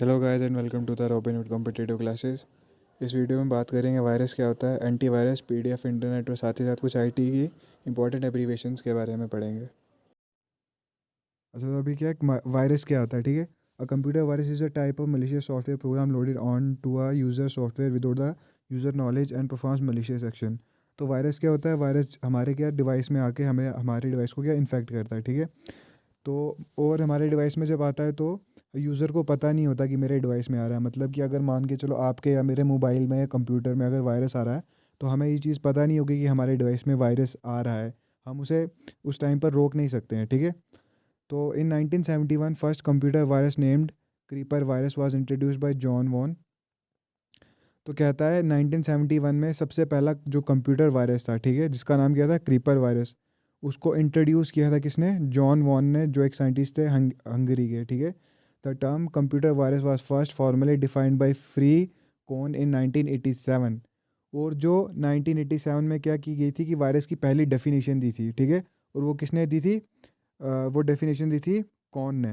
Hello guys and welcome to the Robinhood competitive classes. इस video में बात करेंगे वायरस क्या होता है, एंटीवायरस, पीडीएफ, इंटरनेट और साथ ही साथ कुछ आईटी की इंपॉर्टेंट एब्रीवेशंस के बारे में पढ़ेंगे। अच्छा, तो अभी क्या है, वायरस क्या होता है, ठीक है। A computer virus is a type of malicious software program loaded on to a user software without the user knowledge and performs malicious action. तो वायरस क्या होता है, वायरस हमारे क्या डिवाइस में आके हमें हमारे डिवाइस को क्या इन्फेक्ट करता है, ठीक है। तो और हमारे डिवाइस में जब आता है तो यूज़र को पता नहीं होता कि मेरे डिवाइस में आ रहा है। मतलब कि अगर मान के चलो आपके या मेरे मोबाइल में या कंप्यूटर में अगर वायरस आ रहा है तो हमें ये चीज़ पता नहीं होगी कि हमारे डिवाइस में वायरस आ रहा है। हम उसे उस टाइम पर रोक नहीं सकते हैं, ठीक है। तो in 1971 first computer virus named Creeper virus was introduced by John Von. तो कहता है 1971 में सबसे पहला जो कंप्यूटर वायरस था, ठीक है, जिसका नाम क्या था, क्रीपर वायरस। उसको इंट्रोड्यूस किया था किसने, जॉन वॉन ने, जो एक साइंटिस्ट थे हंगरी के, ठीक है। The term computer virus was first formally defined by Fred Cohen in 1987। और जो 1987 में क्या की गई थी कि वायरस की पहली डेफिनेशन दी थी, ठीक है। और वो किसने दी थी, वो डेफिनेशन दी थी कौन ने।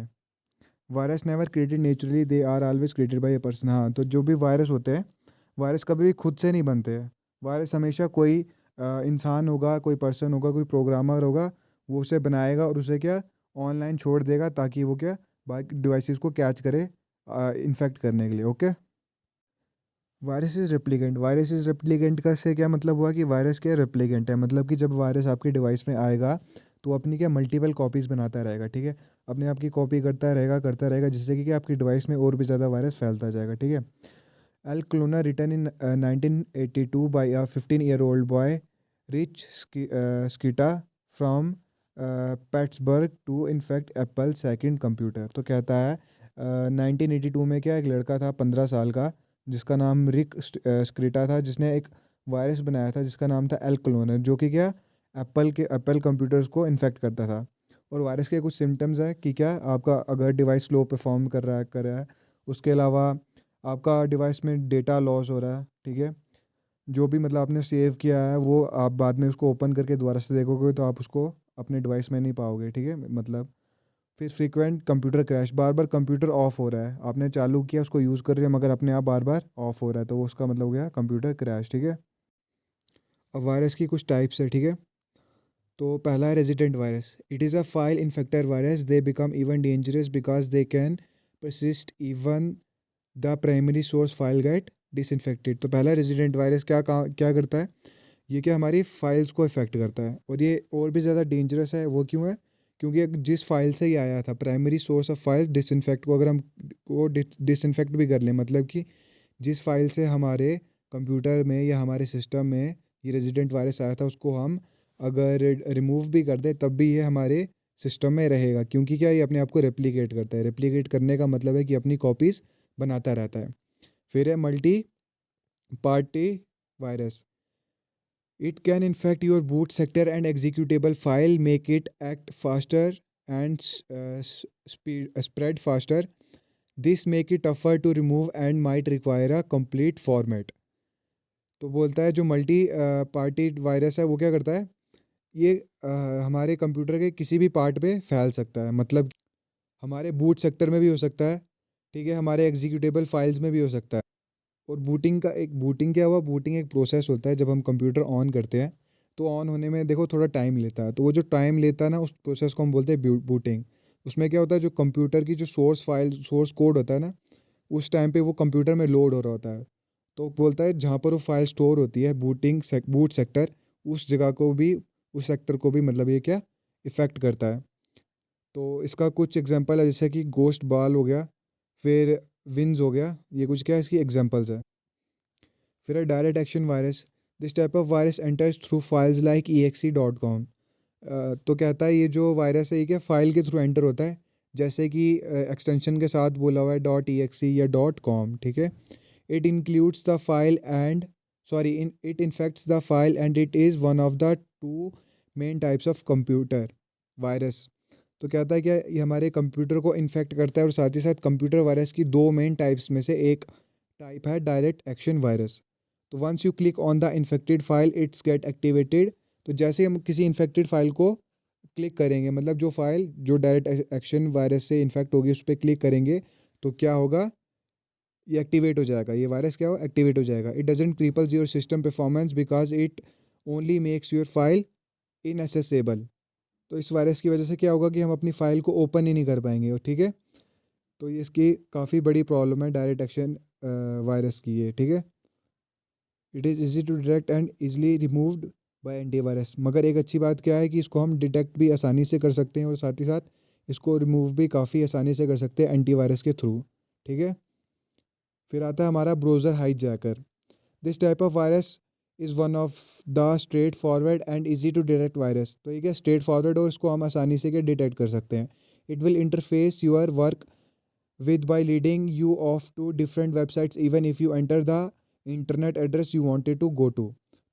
Virus never created naturally, they are always created by a person. हाँ, तो जो भी वायरस होते हैं, वायरस कभी भी खुद से नहीं बनते हैं। वायरस हमेशा कोई इंसान होगा, कोई पर्सन होगा, कोई प्रोग्रामर होगा, वो उसे बनाएगा और उसे क्या ऑनलाइन छोड़ देगा ताकि वो क्या बाकी डिवाइसेस को कैच करे इन्फेक्ट करने के लिए, ओके। वायरस इज रेप्लिकेंट का से क्या मतलब हुआ कि वायरस क्या रेप्लिकेंट है, मतलब कि जब वायरस आपके डिवाइस में आएगा तो वो अपनी क्या मल्टीपल कॉपीज़ बनाता रहेगा, ठीक है। अपने आप की कॉपी करता रहेगा जिससे कि क्या आपकी डिवाइस में और भी ज़्यादा वायरस फैलता जाएगा, ठीक है। Al Cluna, written in 1982 by a 15-year-old boy, Rich Skita from Pittsburgh to infect Apple's second computer। तो कहता है 1982 में क्या एक लड़का था 15 साल का, जिसका नाम रिक स्क्रीटा था, जिसने एक वायरस बनाया था जिसका नाम था एल क्लोनर, जो कि क्या एप्पल कंप्यूटर्स को इन्फेक्ट करता था। और वायरस के कुछ सिम्टम्स है कि क्या आपका अगर डिवाइस स्लो परफॉर्म कर रहा है, उसके अलावा आपका डिवाइस में डेटा लॉस हो रहा है, ठीक है। जो भी मतलब आपने सेव किया है वो आप बाद में उसको ओपन करके दोबारा से देखोगे तो आप उसको अपने डिवाइस में नहीं पाओगे, ठीक है। मतलब फिर frequent computer crash, bar bar computer of हो रहा है, आपने चालू किया उसको यूज़ कर रहे हैं मगर अपने आप बार बार ऑफ हो रहा है, तो वो उसका मतलब हो गया कंप्यूटर क्रैश, ठीक है। अब वायरस की कुछ टाइप्स है, ठीक है। तो पहला है resident virus. It is a file infector virus, they become even dangerous because they can persist even the primary source file get disinfected. तो पहला रेजिडेंट वायरस क्या करता है, ये क्या हमारी फाइल्स को इफेक्ट करता है, और ये और भी ज़्यादा डेंजरस है। वो क्यों है, क्योंकि जिस फाइल से ही आया था, primary source of file disinfect को अगर हम वो डिसइंफेक्ट भी कर लें, मतलब कि जिस फाइल से हमारे कंप्यूटर में या हमारे सिस्टम में ये रेजिडेंट वायरस आया था उसको हम अगर रिमूव भी कर दें तब भी ये हमारे सिस्टम में रहेगा, क्योंकि क्या ये अपने आप को रेप्लिकेट करता है। रेप्लिकेट करने का मतलब है कि अपनी कॉपीज़ बनाता रहता है। फिर है multi party virus. It can infect your boot sector and executable file, make it act faster and spread faster. This make it tougher to remove and might require a complete format. तो बोलता है जो multi party virus है वो क्या करता है, ये हमारे कंप्यूटर के किसी भी पार्ट पे फैल सकता है। मतलब हमारे बूट सेक्टर में भी हो सकता है, ठीक है, हमारे एग्जीक्यूटेबल फाइल्स में भी हो सकता है। और बूटिंग क्या हुआ, बूटिंग एक प्रोसेस होता है जब हम कंप्यूटर ऑन करते हैं, तो ऑन होने में देखो थोड़ा टाइम लेता है, तो वो जो टाइम लेता है ना उस प्रोसेस को हम बोलते हैं बूटिंग। उसमें क्या होता है, जो कंप्यूटर की जो सोर्स कोड होता है ना, उस टाइम पे वो कंप्यूटर में लोड हो रहा होता है। तो बोलता है जहाँ पर वो फाइल स्टोर होती है, बूट सेक्टर, उस जगह को भी, उस सेक्टर को भी मतलब ये क्या इफ़ेक्ट करता है। तो इसका कुछ एग्जांपल है, जैसे कि गोस्ट बॉल हो गया, फिर विंस हो गया, ये कुछ क्या इसकी एग्जांपल्स है। फिर है direct action virus. This type of virus enters through files like exe.com। तो कहता है ये जो वायरस है ये क्या फाइल के थ्रू एंटर होता है, जैसे कि एक्सटेंशन के साथ बोला हुआ है .exe या .com, ठीक है। It includes the file and sorry in it infects the file and it is one of the two main types of computer virus. तो कहता है क्या ये हमारे कंप्यूटर को इन्फेक्ट करता है, और साथ ही साथ कंप्यूटर वायरस की दो मेन टाइप्स में से एक टाइप है डायरेक्ट एक्शन वायरस। तो once you click on the infected file it's get activated. तो जैसे हम किसी इन्फेक्टेड फाइल को क्लिक करेंगे, मतलब जो फाइल जो डायरेक्ट एक्शन वायरस से इन्फेक्ट होगी उस पर क्लिक करेंगे, तो क्या होगा, ये एक्टिवेट हो जाएगा, ये वायरस क्या हो एक्टिवेट हो जाएगा। It doesn't cripples your system performance because it only makes your file inaccessible. तो इस वायरस की वजह से क्या होगा कि हम अपनी फाइल को ओपन ही नहीं कर पाएंगे, और ठीक है। तो ये इसकी काफ़ी बड़ी प्रॉब्लम है डायरेक्ट एक्शन वायरस की, ये ठीक है। It is easy to detect and easily removed by antivirus. मगर एक अच्छी बात क्या है कि इसको हम डिटेक्ट भी आसानी से कर सकते हैं और साथ ही साथ इसको रिमूव भी काफ़ी आसानी से कर सकते हैं एंटीवायरस के थ्रू, ठीक है। फिर आता है हमारा browser hijacker. This type of virus is one of the straight forward and easy to detect virus. तो ये क्या स्ट्रेट फॉरवर्ड और इसको हम आसानी से क्या डिटेक्ट कर सकते हैं। It will interface your work with by leading you off to different websites even if you enter the internet address you wanted to go to।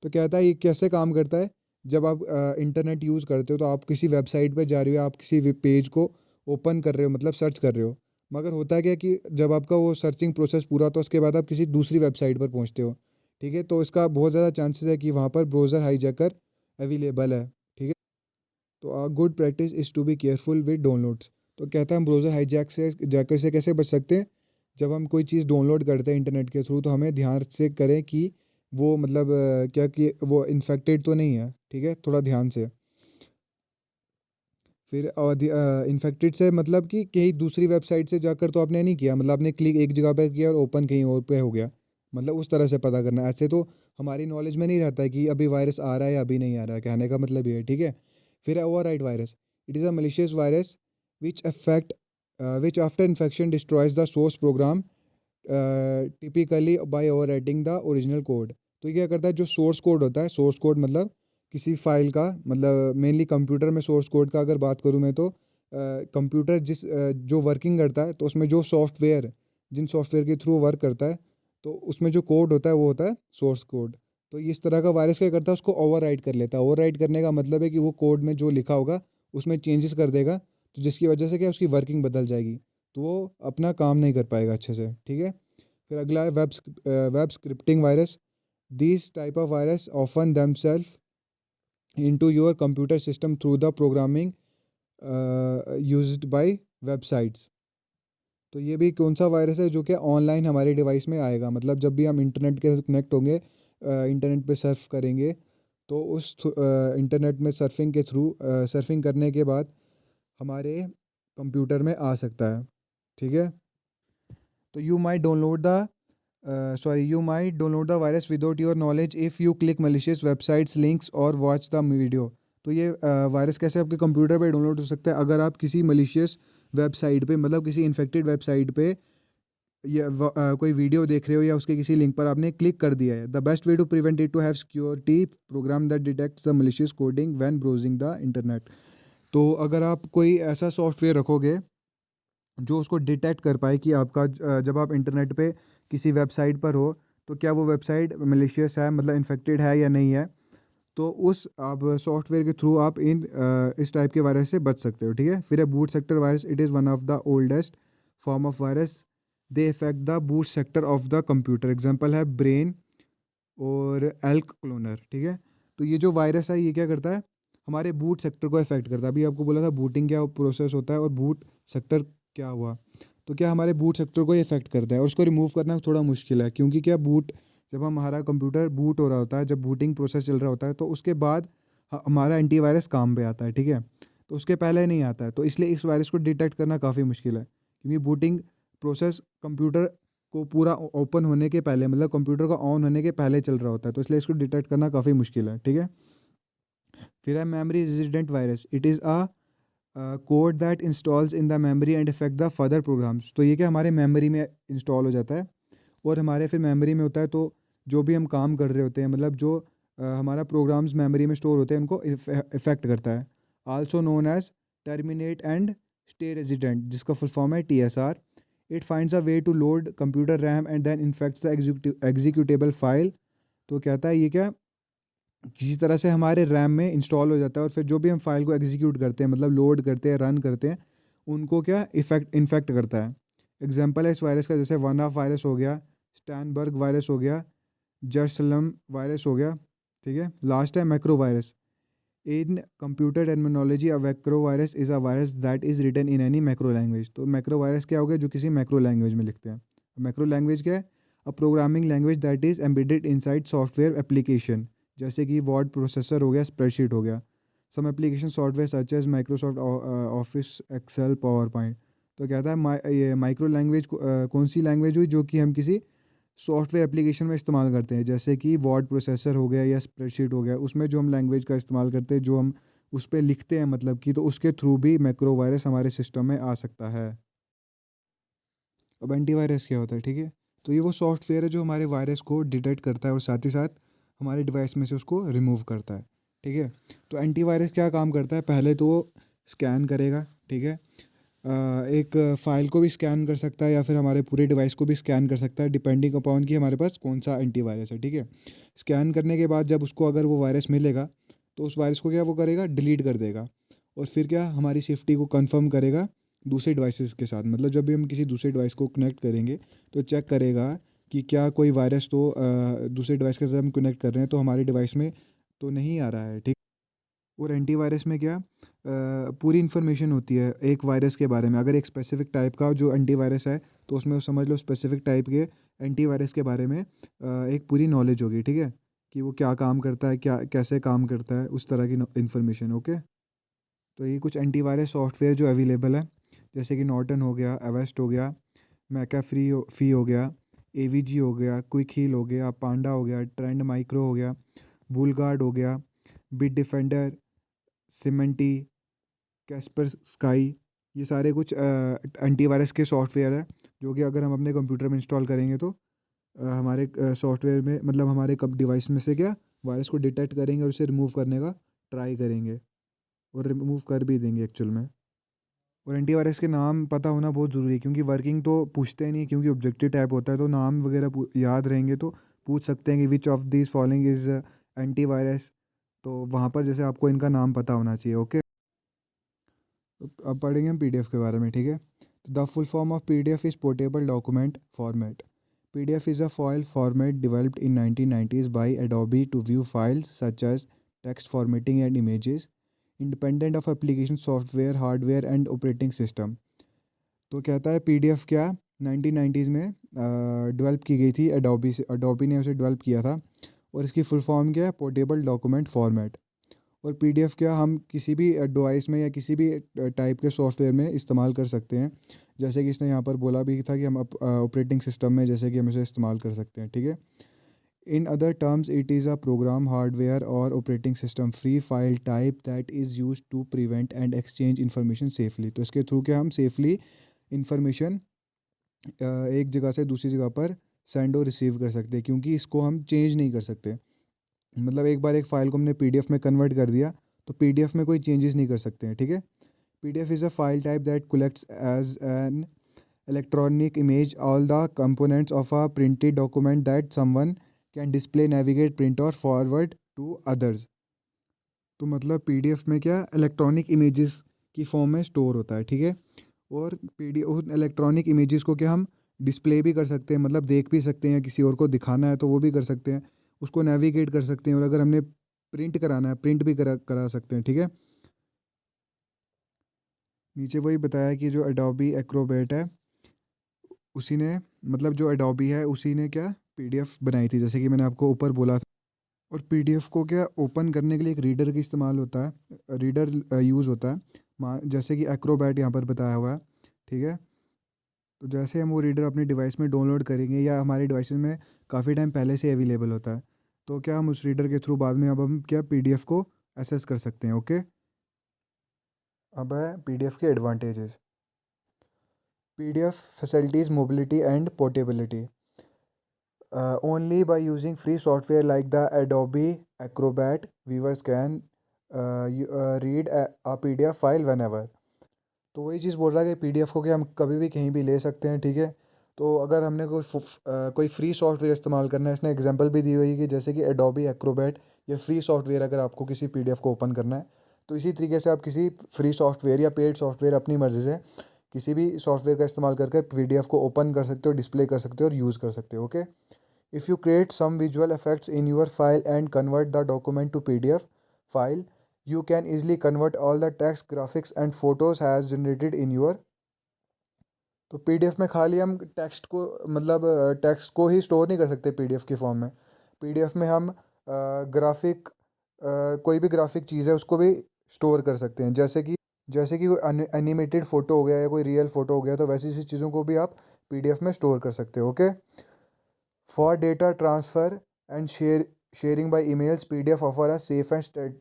तो कहता है ये कैसे काम करता है, जब आप इंटरनेट यूज़ करते हो तो आप किसी वेबसाइट पे जा रहे हो, आप किसी पेज को ओपन कर रहे हो, मतलब सर्च कर रहे हो। मगर होता है क्या कि जब आपका वो सर्चिंग प्रोसेस पूरा होता है उसके बाद आप किसी दूसरी वेबसाइट पर पहुंचते हो, ठीक है। तो इसका बहुत ज़्यादा चांसेस है कि वहाँ पर ब्राउज़र हाईजैकर अवेलेबल है, ठीक है। तो good practice is to be careful with downloads. तो कहता है हम ब्राउज़र हाईजैक से जैकर से कैसे बच सकते हैं। जब हम कोई चीज़ डाउनलोड करते हैं इंटरनेट के थ्रू तो हमें ध्यान से करें कि वो मतलब क्या कि वो इन्फेक्टेड तो नहीं है, ठीक है, थोड़ा ध्यान से। फिर इन्फेक्टेड से मतलब कि कहीं दूसरी वेबसाइट से जाकर तो आपने नहीं किया, मतलब आपने क्लिक एक जगह पर किया और ओपन कहीं और पे हो गया, मतलब उस तरह से पता करना। ऐसे तो हमारी नॉलेज में नहीं रहता है कि अभी वायरस आ रहा है या अभी नहीं आ रहा है, कहने का मतलब ये है, ठीक है। फिर है override virus. It is a malicious virus which affect which after infection destroys the source program typically by overwriting the original code. तो ये क्या करता है, जो सोर्स कोड होता है, सोर्स कोड मतलब किसी फाइल का, मतलब मेनली कंप्यूटर में सोर्स कोड का अगर बात करूँ मैं तो कंप्यूटर जो वर्किंग करता है तो उसमें जो सॉफ्टवेयर, जिन सॉफ्टवेयर के थ्रू वर्क करता है तो उसमें जो कोड होता है वो होता है सोर्स कोड। तो इस तरह का वायरस क्या करता है, उसको ओवरराइट कर लेता है। ओवरराइट करने का मतलब है कि वो कोड में जो लिखा होगा उसमें चेंजेस कर देगा, तो जिसकी वजह से क्या उसकी वर्किंग बदल जाएगी, तो वो अपना काम नहीं कर पाएगा अच्छे से, ठीक है। फिर अगला है web scripting virus. These type of virus often themself into your computer system through the programming used by websites। तो ये भी कौन सा वायरस है जो कि ऑनलाइन हमारे डिवाइस में आएगा, मतलब जब भी हम इंटरनेट के साथ कनेक्ट होंगे, इंटरनेट पे सर्फ करेंगे, तो उस इंटरनेट में सर्फिंग के थ्रू सर्फिंग करने के बाद हमारे कंप्यूटर में आ सकता है, ठीक है। तो you might download the virus without your knowledge if you click malicious websites links or watch the video। तो ये वायरस कैसे आपके कंप्यूटर पे डाउनलोड हो सकता है, अगर आप किसी मलिशियस वेबसाइट पे, मतलब किसी इन्फेक्टेड वेबसाइट पे या कोई वीडियो देख रहे हो या उसके किसी लिंक पर आपने क्लिक कर दिया है। The best way to prevent it to have security program that detects the malicious coding when browsing the internet. तो अगर आप कोई ऐसा सॉफ्टवेयर रखोगे जो उसको डिटेक्ट कर पाए कि आपका जब आप इंटरनेट पे किसी वेबसाइट पर हो तो क्या वो वेबसाइट मलिशियस है, मतलब इन्फेक्टेड है या नहीं है, तो उस आप सॉफ्टवेयर के थ्रू आप इस टाइप के वायरस से बच सकते हो, ठीक है। फिर है boot sector virus. It is one of the oldest form of virus. They effect the boot sector of the computer. Example है ब्रेन और एल्क क्लोनर, ठीक है। तो ये जो वायरस है ये क्या करता है, हमारे बूट सेक्टर को इफेक्ट करता है। अभी आपको बोला था बूटिंग क्या प्रोसेस होता है और बूट सेक्टर क्या हुआ, तो क्या हमारे बूट सेक्टर को इफेक्ट करता है और उसको रिमूव करना थोड़ा मुश्किल है, क्योंकि क्या बूट, जब हमारा कंप्यूटर बूट हो रहा होता है, जब बूटिंग प्रोसेस चल रहा होता है तो उसके बाद हमारा एंटीवायरस काम पे आता है, ठीक है। तो उसके पहले नहीं आता है, तो इसलिए इस वायरस को डिटेक्ट करना काफ़ी मुश्किल है, क्योंकि बूटिंग प्रोसेस कंप्यूटर को पूरा ओपन होने के पहले, मतलब कंप्यूटर का ऑन होने के पहले चल रहा होता है, तो इसलिए इसको डिटेक्ट करना काफ़ी मुश्किल है, ठीक है। फिर है memory resident virus. It is a code that installs in the memory and effect the further programs. तो ये क्या हमारे मेमोरी में इंस्टॉल हो जाता है और हमारे फिर मेमोरी में होता है, तो जो भी हम काम कर रहे होते हैं, मतलब जो हमारा प्रोग्राम्स मेमोरी में स्टोर होते हैं उनको इफेक्ट करता है। Also known as terminate and stay resident, जिसका फुल फॉर्म है TSR। It finds a way to load computer RAM and then infects the executable file. तो कहता है ये क्या किसी तरह से हमारे रैम में इंस्टॉल हो जाता है और फिर जो भी हम फाइल को एग्जीक्यूट करते हैं, मतलब लोड करते हैं, रन करते हैं, उनको क्या इन्फेक्ट करता है। एग्जाम्पल है इस वायरस का, जैसे वन ऑफ वायरस हो गया, स्टैनबर्ग वायरस हो गया, जर्सलम वायरस हो गया, ठीक है। लास्ट है macro virus. In computer terminology a macro virus is a virus that is written in any macro language. तो मैक्रो वायरस क्या हो गया, जो किसी मैक्रो लैंग्वेज में लिखते हैं। मैक्रो लैंग्वेज क्या है? A programming language that is embedded inside software application, जैसे कि वर्ड प्रोसेसर हो गया, स्प्रेडशीट हो गया। Some application software such as Microsoft Office, Excel, PowerPoint. तो कहता है ये माइक्रो लैंग्वेज कौन सी लैंग्वेज हुई जो कि हम किसी सॉफ्टवेयर एप्लीकेशन में इस्तेमाल करते हैं, जैसे कि वर्ड प्रोसेसर हो गया या स्प्रेडशीट हो गया, उसमें जो हम लैंग्वेज का इस्तेमाल करते हैं, जो हम उस पर लिखते हैं मतलब कि, तो उसके थ्रू भी मैक्रो वायरस हमारे सिस्टम में आ सकता है। अब एंटीवायरस क्या होता है, ठीक है? तो ये वो सॉफ्टवेयर है जो हमारे वायरस को डिटेक्ट करता है और साथ ही साथ हमारे डिवाइस में से उसको रिमूव करता है, ठीक है? तो एंटीवायरस क्या काम करता है? पहले तो वो स्कैन करेगा, ठीक है? एक फ़ाइल को भी स्कैन कर सकता है या फिर हमारे पूरे डिवाइस को भी स्कैन कर सकता है, डिपेंडिंग अपॉन कि हमारे पास कौन सा एंटीवायरस है, ठीक है? स्कैन करने के बाद जब उसको अगर वो वायरस मिलेगा, तो उस वायरस को क्या वो करेगा, डिलीट कर देगा। और फिर क्या, हमारी सेफ्टी को कंफर्म करेगा दूसरे डिवाइसेस के साथ। मतलब जब भी हम किसी दूसरे डिवाइस को कनेक्ट करेंगे, तो चेक करेगा कि क्या कोई वायरस तो दूसरे डिवाइस के साथ हम कनेक्ट कर रहे हैं तो हमारे डिवाइस में तो नहीं आ रहा है, ठीक? और एंटीवायरस में क्या, पूरी इन्फॉर्मेशन होती है एक वायरस के बारे में। अगर एक स्पेसिफिक टाइप का जो एंटीवायरस है, तो उसमें समझ लो स्पेसिफिक टाइप के एंटीवायरस के बारे में एक पूरी नॉलेज होगी, ठीक है? कि वो क्या काम करता है, क्या कैसे काम करता है, उस तरह की इन्फॉर्मेशन, ओके? तो ये कुछ एंटीवायरस सॉफ्टवेयर जो अवेलेबल है, जैसे कि नॉर्टन हो गया, एवेस्ट हो गया, मैकाफ्री हो गया, एवीजी हो गया, क्विक हील हो गया, पांडा हो गया, ट्रेंड माइक्रो हो गया, बुलगार्ड हो गया, बिट डिफेंडर, सिमेंटी, कैस्पर स्काई। ये सारे कुछ एंटीवायरस के सॉफ्टवेयर है, जो कि अगर हम अपने कंप्यूटर में इंस्टॉल करेंगे तो हमारे सॉफ्टवेयर में, मतलब हमारे डिवाइस में से क्या, वायरस को डिटेक्ट करेंगे और उसे रिमूव करने का ट्राई करेंगे, और रिमूव कर भी देंगे एक्चुअल में। और एंटीवायरस के नाम पता होना बहुत ज़रूरी है, क्योंकि वर्किंग तो पूछते ही नहीं, क्योंकि ऑब्जेक्टिव टाइप होता है, तो नाम वगैरह याद रहेंगे तो पूछ सकते हैं कि which of this following is antivirus. तो वहाँ पर जैसे आपको इनका नाम पता होना चाहिए, ओके? अब पढ़ेंगे हम पीडीएफ के बारे में, ठीक है? तो the full form of PDF is portable document format. PDF is a file format developed in 1990s by Adobe to view files such as text formatting and images, independent of application software, hardware and operating system। तो कहता है PDF क्या, 1990s में develop की गई थी Adobe से, Adobe ने उसे डेवलप किया था। और इसकी फुल फॉर्म क्या है, पोर्टेबल डॉक्यूमेंट फॉर्मेट। और पीडीएफ क्या, हम किसी भी डिवाइस में या किसी भी टाइप के सॉफ्टवेयर में इस्तेमाल कर सकते हैं। जैसे कि इसने यहाँ पर बोला भी था कि हम ऑपरेटिंग सिस्टम में जैसे कि हम इसे इस्तेमाल कर सकते हैं, ठीक है? In other terms it is a program, hardware और operating system free file type that is used to prevent and exchange information safely. तो इसके थ्रू क्या हम सेफली इंफॉर्मेशन एक जगह से दूसरी जगह पर सेंड और रिसीव कर सकते हैं, क्योंकि इसको हम चेंज नहीं कर सकते। मतलब एक बार एक फ़ाइल को हमने पीडीएफ में कन्वर्ट कर दिया, तो पीडीएफ में कोई चेंजेस नहीं कर सकते हैं, ठीक है? PDF is a file type that collects as an electronic image all the components of a printed document that someone can display, navigate, print or forward to others। तो मतलब पीडीएफ में क्या, इलेक्ट्रॉनिक इमेजेस की form में store होता है, ठीक है? और पीडी उन इलेक्ट्रॉनिक इमेजेस को क्या हम डिस्प्ले भी कर सकते हैं, मतलब देख भी सकते हैं, किसी और को दिखाना है तो वो भी कर सकते हैं, उसको नेविगेट कर सकते हैं, और अगर हमने प्रिंट कराना है, प्रिंट भी करा सकते हैं, ठीक है? नीचे वही बताया कि जो एडोबी एक्रोबेट है, उसी ने, मतलब जो एडोबी है उसी ने क्या, पीडीएफ बनाई थी, जैसे कि मैंने आपको ऊपर बोला था। और पीडीएफ को क्या ओपन करने के लिए एक रीडर का इस्तेमाल होता है, रीडर यूज़ होता है। जैसे कि एक्रोबैट यहाँ पर बताया हुआ है, ठीक है? तो जैसे हम वो रीडर अपने डिवाइस में डाउनलोड करेंगे, या हमारे डिवाइस में काफ़ी टाइम पहले से अवेलेबल होता है, तो क्या हम उस रीडर के थ्रू बाद में अब हम क्या पीडीएफ को एक्सेस कर सकते हैं, ओके? अब है पीडीएफ के advantages. PDF facilities mobility and portability. Only by using free software like the Adobe Acrobat, viewers can read a PDF file whenever। तो वही चीज़ बोल रहा है कि पीडीएफ को क्या हम कभी भी कहीं भी ले सकते हैं, ठीक है? तो अगर हमने कोई फ्री सॉफ्टवेयर इस्तेमाल करना है, इसने एग्जांपल भी दी हुई है कि जैसे कि एडोबी एक्रोबैट, ये फ्री सॉफ्टवेयर, अगर आपको किसी पीडीएफ को ओपन करना है, तो इसी तरीके से आप किसी फ्री सॉफ्टवेयर या पेड सॉफ्टवेयर अपनी मर्ज़ी से किसी भी सॉफ्टवेयर का इस्तेमाल करके पीडीएफ को ओपन कर सकते हो, डिस्प्ले कर सकते हो और यूज़ कर सकते हो, okay? If you create some visual effects in your file and convert the document to PDF file, you can easily convert all the text, graphics and photos as generated in your। तो PDF में खाली हम text को मतलब text को ही store नहीं कर सकते पीडीएफ की फॉर्म में। पीडीएफ में हम ग्राफिक कोई भी ग्राफिक चीज़ है उसको भी स्टोर कर सकते हैं, जैसे कि कोई एनिमेटेड फ़ोटो हो गया या कोई रियल फ़ोटो हो गया, तो वैसी सी चीज़ों को भी आप पीडीएफ में स्टोर कर सकते हो। Okay, for data transfer and sharing by emails, PDF offer a safe and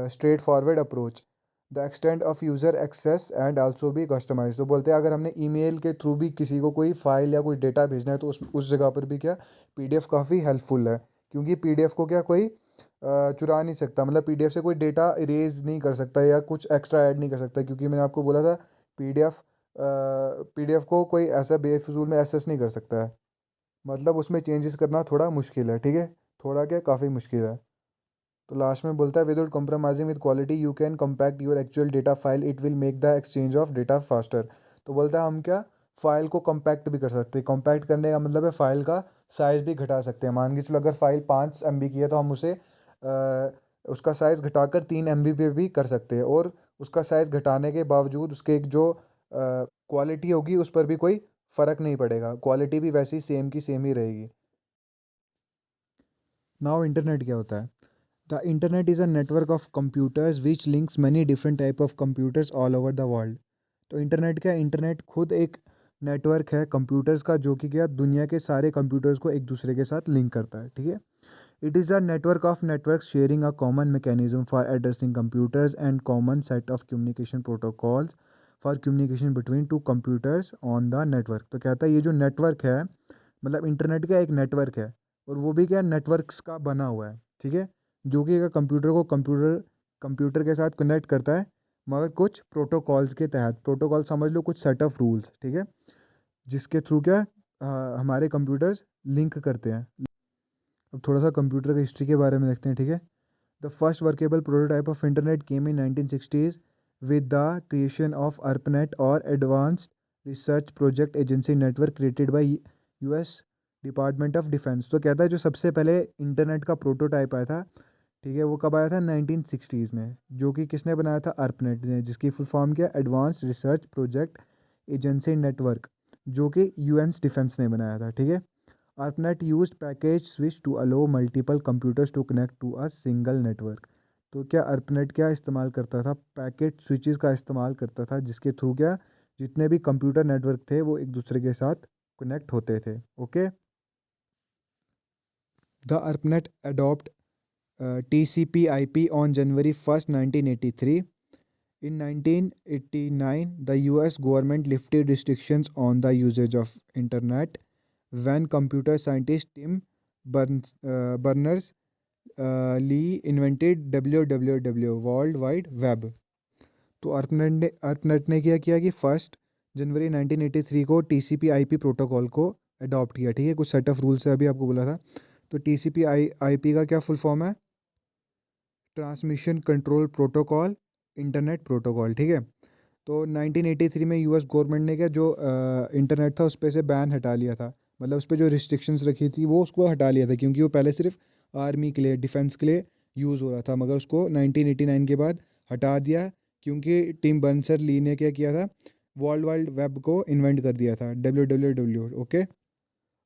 straight forward approach. The extend of user access and also भी कस्टमाइज। तो बोलते हैं अगर हमने ईमेल के थ्रू भी किसी को कोई फाइल या कोई डेटा भेजना है तो उस जगह पर भी क्या पीडीएफ काफ़ी हेल्पफुल है, क्योंकि पीडीएफ को क्या कोई चुरा नहीं सकता, मतलब पीडीएफ से कोई डेटा इरेज नहीं कर सकता या कुछ एक्स्ट्रा ऐड नहीं कर सकता, क्योंकि मैंने आपको बोला था पीडीएफ पीडीएफ को कोई ऐसा बेफिजूल में एक्सेस नहीं कर सकता है, मतलब उसमें चेंजेस करना थोड़ा मुश्किल है। ठीक है, थोड़ा क्या काफ़ी मुश्किल है। तो लास्ट में बोलता है without compromising with quality you can compact your actual data file, it will make the exchange of data faster. तो बोलता है हम क्या फाइल को कम्पैक्ट भी कर सकते हैं। कम्पैक्ट करने का मतलब है फाइल का साइज़ भी घटा सकते हैं। मान के चलो अगर फाइल 5 MB की है तो हम उसे उसका साइज़ घटाकर 3 MB पे भी कर सकते हैं, और उसका साइज़ घटाने के बावजूद उसके एक जो क्वालिटी होगी उस पर भी कोई फ़र्क नहीं पड़ेगा, क्वालिटी भी वैसी सेम की सेम ही रहेगी। नाउ इंटरनेट क्या होता है? The internet is a network of computers which links many different type of computers all over the world. तो इंटरनेट क्या है? इंटरनेट खुद एक नेटवर्क है कंप्यूटर्स का, जो कि क्या दुनिया के सारे कंप्यूटर्स को एक दूसरे के साथ लिंक करता है। ठीक है, it is a network of network sharing a common mechanism for addressing computers and common set of communication protocols for communication between two computers on the network. तो कहता है ये जो नेटवर्क है, मतलब इंटरनेट का एक नेटवर्क है, और वो भी क्या नेटवर्क्स का बना हुआ है। ठीक है, जो कि अगर कंप्यूटर को कंप्यूटर के साथ कनेक्ट करता है, मगर कुछ प्रोटोकॉल्स के तहत। प्रोटोकॉल समझ लो कुछ सेट ऑफ रूल्स। ठीक है, जिसके थ्रू क्या हमारे कंप्यूटर्स लिंक करते हैं। अब थोड़ा सा कंप्यूटर की हिस्ट्री के बारे में देखते हैं। ठीक है, the first workable prototype of internet came in 1960s with the creation of ARPANET और Advanced Research Project Agency Network created by US department of defence. तो कहता है जो सबसे पहले इंटरनेट का प्रोटोटाइप आया था, ठीक है, वो कब आया था 1960s में, जो कि किसने बनाया था? ARPANET ने, जिसकी फुल फॉर्म क्या? Advance research project agency network, जो कि यूएन डिफेंस ने बनाया था। ठीक है, ARPANET used package switch to allow multiple computers to connect to a single network। तो क्या ARPANET क्या इस्तेमाल करता था? पैकेट स्विचेस का इस्तेमाल करता था, जिसके थ्रू क्या जितने भी कंप्यूटर नेटवर्क थे वो एक दूसरे के साथ कनेक्ट होते थे। Okay, the ARPANET adopt TCP/IP on January 1st, 1983। In 1989, the US government lifted restrictions on the usage of internet when computer scientist Tim Berners-Lee invented WWW World Wide Web। तो ARPANET ने क्या किया कि 1 जनवरी 1983 को TCP/IP protocol को adopt किया। ठीक है, कुछ सेट ऑफ रूल्स है अभी आपको बोला था। तो TCP/IP का क्या फुल फॉर्म है? Transmission control protocol internet protocol. ठीक है, तो 1983 में यूएस गवर्नमेंट ने क्या जो इंटरनेट था उस पर से बैन हटा लिया था, मतलब उस पर जो रिस्ट्रिक्शंस रखी थी वो उसको हटा लिया था, क्योंकि वो पहले सिर्फ आर्मी के लिए डिफेंस के लिए यूज़ हो रहा था, मगर उसको 1989 के बाद हटा दिया, क्योंकि टिम बर्नर ली ने क्या किया था? वर्ल्ड वाइड वेब को इन्वेंट कर दिया था, WWW। ओके,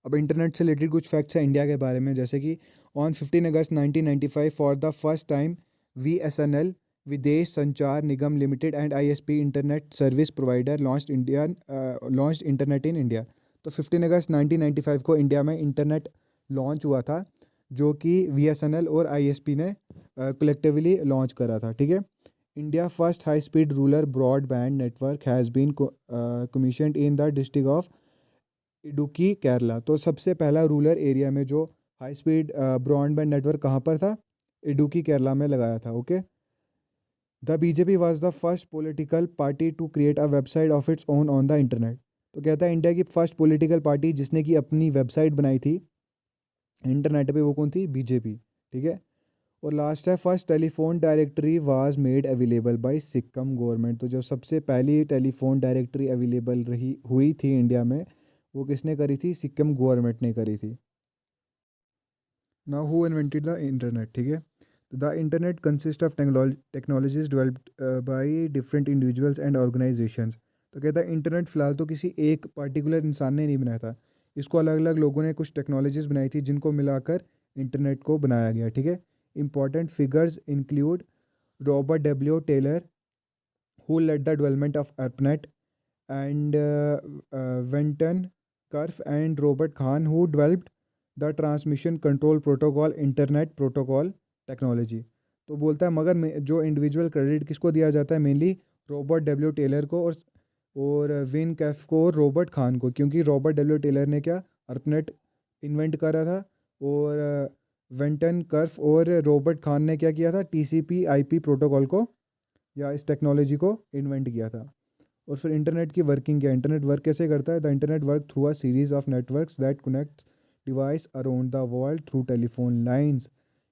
अब इंटरनेट से रिलेटेड कुछ फैक्ट्स हैं इंडिया के बारे में, जैसे कि on 15 August 1995 for the first time VSNL Videsh Sanchar Nigam limited and ISP internet service provider launch internet in India. तो 15 अगस्त 1995 को इंडिया में इंटरनेट लॉन्च हुआ था, जो कि VSNL और ISP ने कलेक्टिवली लॉन्च करा था। ठीक है, India first high speed rural broadband network has been commissioned in the district of Idukki Kerala. तो सबसे पहला रूरल एरिया में जो हाई स्पीड ब्रॉडबैंड नेटवर्क कहाँ पर था? इडुक्की केरला में लगाया था। Okay, the BJP was the first political party to create a website of its own on the internet. तो कहता है इंडिया की फर्स्ट पॉलिटिकल पार्टी जिसने की अपनी वेबसाइट बनाई थी इंटरनेट पे, वो कौन थी? BJP। ठीक है, और लास्ट है first telephone directory was made available by Sikkim government. तो जो सबसे पहली टेलीफोन डायरेक्टरी अवेलेबल रही हुई थी इंडिया में, वो किसने करी थी? सिक्किम गवर्नमेंट ने करी थी। Now who invented the internet? ठीक है, the internet consist of technologies developed by different individuals and organisations. तो कहता है इंटरनेट फ़िलहाल तो किसी एक पर्टिकुलर इंसान ने नहीं बनाया था, इसको अलग अलग लोगों ने कुछ टेक्नोलॉजीज़ बनाई थी जिनको मिलाकर इंटरनेट को बनाया गया, ठीक है। Important figures include Robert W Taylor who led the development of ARPANET, and Wenton Cerf and Robert Khan who developed the transmission control protocol internet protocol technology। तो बोलता है मगर जो इंडिविजुअल क्रेडिट किसको दिया जाता है, मेनली रॉबर्ट डब्ल्यू टेलर को और विन कैफ को और रॉबर्ट खान को, क्योंकि रॉबर्ट डब्ल्यू टेलर ने क्या अर्पनेट इन्वेंट करा था, और वेंटन कर्फ और रॉबर्ट खान ने क्या किया था, टीसीपी आईपी प्रोटोकॉल को या इस टेक्नोलॉजी को इन्वेंट किया था। और फिर इंटरनेट की वर्किंग क्या, इंटरनेट वर्क कैसे करता है, the internet work through a series of networks that connect device around the world through telephone lines.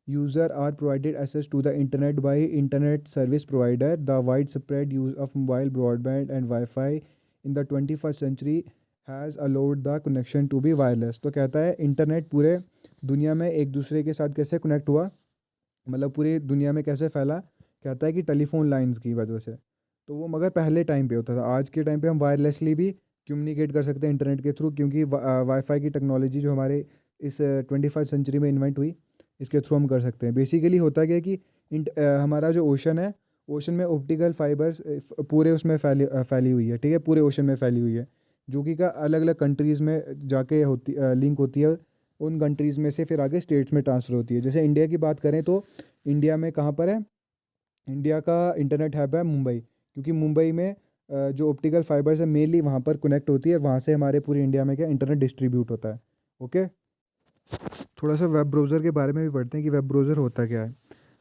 User are provided access to the internet by internet service provider. The wide spread use of mobile broadband and wifi in the 21st century has allowed the connection to be wireless. तो कहता है internet पूरे दुनिया में एक दूसरे के साथ कैसे कनेक्ट हुआ, मतलब पूरी दुनिया में कैसे फैला, कहता है कि टेलीफोन लाइंस की वजह से। तो वो मगर पहले टाइम पे होता था, आज के टाइम पे हम वायरलेसली भी कम्युनिकेट कर सकते हैं इंटरनेट के थ्रू, क्योंकि वाईफाई की टेक्नोलॉजी जो हमारे इस 21st सेंचुरी में इन्वेंट हुई, इसके थ्रू हम कर सकते हैं। बेसिकली होता क्या है कि हमारा जो ओशन है, ओशन में ऑप्टिकल फाइबर्स पूरे उसमें फैली हुई है, ठीक है, पूरे ओशन में फैली हुई है, जो कि का अलग अलग कंट्रीज़ में जाके होती लिंक होती है, उन कंट्रीज़ में से फिर आगे स्टेट्स में ट्रांसफ़र होती है। जैसे इंडिया की बात करें तो इंडिया में कहाँ पर है, इंडिया का इंटरनेट हब है मुंबई, क्योंकि मुंबई में जो ऑप्टिकल फाइबर्स है मेनली वहाँ पर कनेक्ट होती है, वहाँ से हमारे पूरे इंडिया में क्या इंटरनेट डिस्ट्रीब्यूट होता है। ओके, थोड़ा सा वेब ब्राउज़र के बारे में भी पढ़ते हैं कि वेब ब्राउज़र होता क्या है।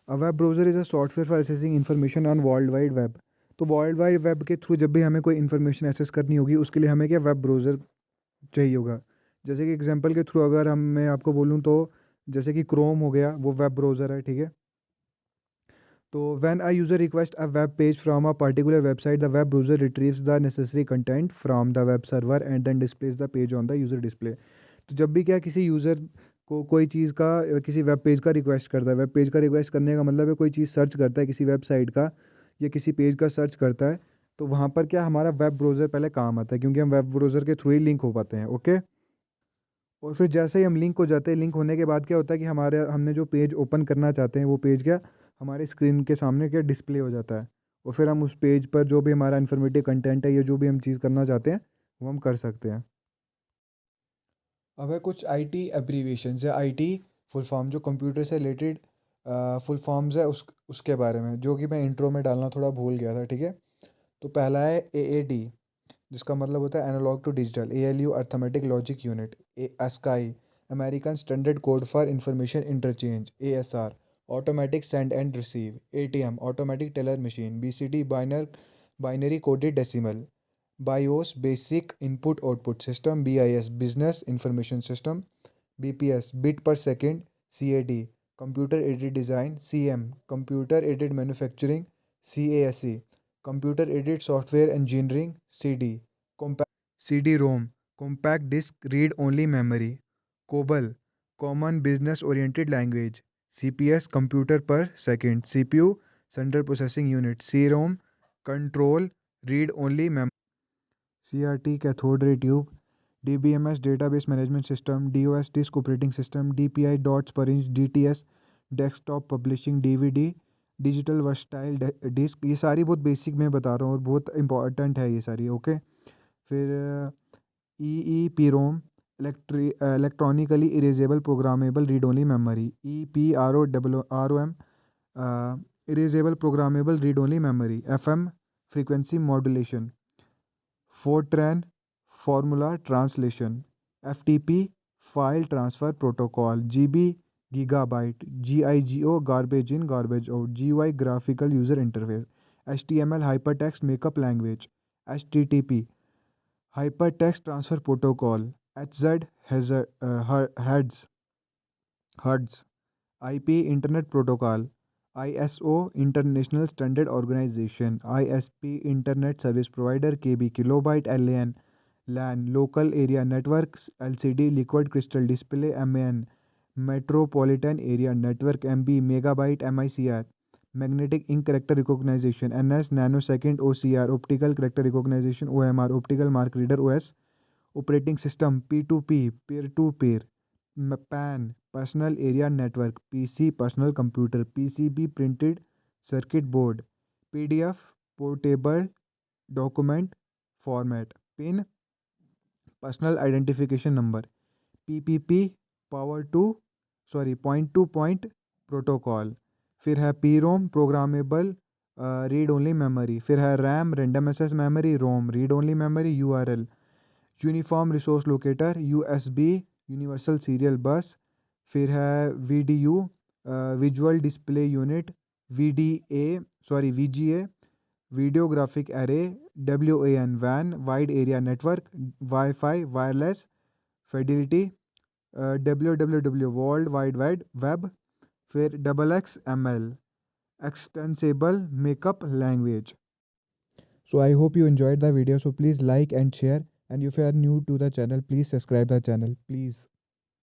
A web browser is a software for accessing information on world wide web. तो वर्ल्ड वाइड वेब के थ्रू जब भी हमें कोई इन्फॉर्मेशन एक्सेस करनी होगी, उसके लिए हमें क्या वेब ब्राउज़र चाहिए होगा। जैसे कि एग्जांपल के थ्रू अगर मैं आपको बोलूँ तो जैसे कि क्रोम हो गया, वो वेब ब्राउज़र है, ठीक है। तो when a user requests a web page from a particular website, the web browser retrieves the necessary content from the web server and then displays the page on the user display। तो जब भी क्या किसी user को कोई चीज़ का किसी web page का रिक्वेस्ट करता है, वेब पेज का रिक्वेस्ट करने का मतलब है कोई चीज़ सर्च करता है किसी वेबसाइट का या किसी पेज का सर्च करता है, तो वहाँ पर क्या हमारा वेब ब्राउज़र पहले काम आता है, क्योंकि हम वेब ब्राउज़र के थ्रू ही लिंक हो पाते हैं। ओके, और फिर जैसे ही हम लिंक हो जाते हैं, लिंक होने के बाद क्या होता है कि हमारे हमने जो पेज ओपन करना चाहते हैं वो पेज क्या हमारे स्क्रीन के सामने क्या डिस्प्ले हो जाता है, और फिर हम उस पेज पर जो भी हमारा इन्फॉर्मेटिव कंटेंट है या जो भी हम चीज़ करना चाहते हैं वो हम कर सकते हैं। अब है कुछ आईटी एब्रीविएशंस या आईटी फुल फॉर्म जो कंप्यूटर से रिलेटेड फुल फॉर्म्स है उसके बारे में, जो कि मैं इंट्रो में डालना थोड़ा भूल गया था, ठीक है। तो पहला है एएडी, जिसका मतलब होता है analog to digital, ALU arithmetic logic unit, ASCII American standard code for information interchange, ASR automatic send and receive, ATM automatic teller machine, BCD binary coded decimal, BIOS basic input output system, BIS business information system, BPS bit per second, CAD computer aided design, CM computer aided manufacturing, CASE computer aided software engineering, CD CD ROM compact disk read only memory, COBOL common business oriented language, CPS computer per second, CPU central processing unit, C ROM control read only memory, CRT cathode ray tube, DBMS database management system, DOS disk operating system, DPI dots per inch, DTS desktop publishing, DVD digital versatile disk. ये सारी बहुत basic मैं बता रहा हूँ और बहुत important है ये सारी। ओके, फिर E E P ROM electronically erasable programmable read only memory, E P R O M erasable programmable read only memory, F M frequency modulation, FORTRAN formula translation, F T P file transfer protocol, G B gigabyte, G I G O garbage in garbage out, G U I graphical user interface, H T M L hyper text makeup language, H T T P hyper text transfer protocol, H Z heads hertz, I P internet protocol, I S O international standard organisation, I S P internet service provider, K B kilobyte, L A N LAN local area network, L C D liquid crystal display, M A N metropolitan area network, M B megabyte, M I C R magnetic ink character recognisation NS, nano second OCR, optical character recognisation OMR, optical mark reader OS, operating system P2P, peer to peer, PAN, personal area network, PC, personal computer, PCB, printed circuit board, PDF, portable document format, PIN, personal identification number, PPP, power to point to point protocol. फिर है PROM, programmable read only memory. फिर है RAM, random access memory. ROM, read only memory. URL, uniform resource locator. USB, universal serial bus. फिर है VDU, visual display unit. VGA, video graphic array. WAN, वैन, wide area network. Wifi, wireless, Fidelity. WWW, world wide web. फिर XXML, extensible makeup language. So I hope you enjoyed the video. So please like and share. And if you are new to the channel, please subscribe the channel. Please.